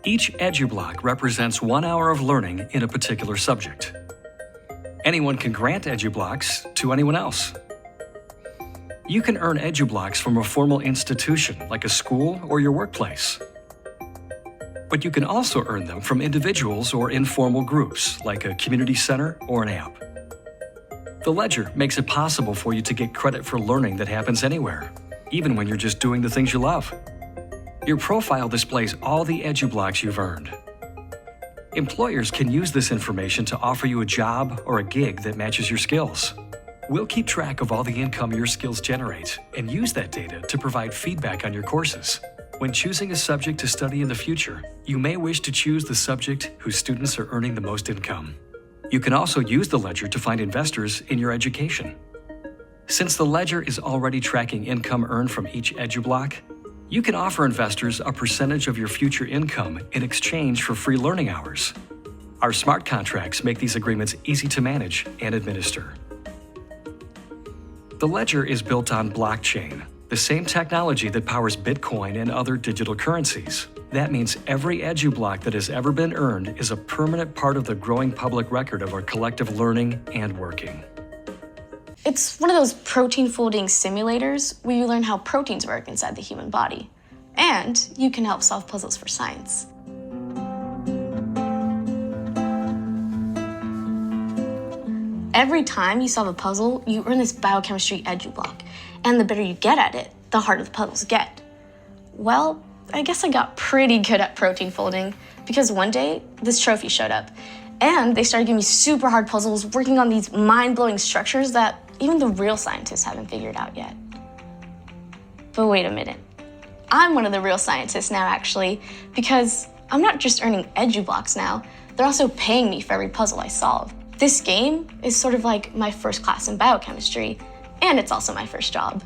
Each Edublock represents 1 hour of learning in a particular subject. Anyone can grant Edublocks to anyone else. You can earn Edublocks from a formal institution like a school or your workplace. But you can also earn them from individuals or informal groups like a community center or an app. The ledger makes it possible for you to get credit for learning that happens anywhere, even when you're just doing the things you love. Your profile displays all the Edublocks you've earned. Employers can use this information to offer you a job or a gig that matches your skills. We'll keep track of all the income your skills generate and use that data to provide feedback on your courses. When choosing a subject to study in the future, you may wish to choose the subject whose students are earning the most income. You can also use the ledger to find investors in your education. Since the ledger is already tracking income earned from each Edublock, you can offer investors a percentage of your future income in exchange for free learning hours. Our smart contracts make these agreements easy to manage and administer. The ledger is built on blockchain, the same technology that powers Bitcoin and other digital currencies. That means every Edublock that has ever been earned is a permanent part of the growing public record of our collective learning and working. It's one of those protein folding simulators where you learn how proteins work inside the human body. And you can help solve puzzles for science. Every time you solve a puzzle, you earn this biochemistry Edublock. And the better you get at it, the harder the puzzles get. Well, I guess I got pretty good at protein folding because one day this trophy showed up and they started giving me super hard puzzles working on these mind-blowing structures that even the real scientists haven't figured out yet. But wait a minute. I'm one of the real scientists now, actually, because I'm not just earning Edublocks now, they're also paying me for every puzzle I solve. This game is sort of like my first class in biochemistry, and it's also my first job.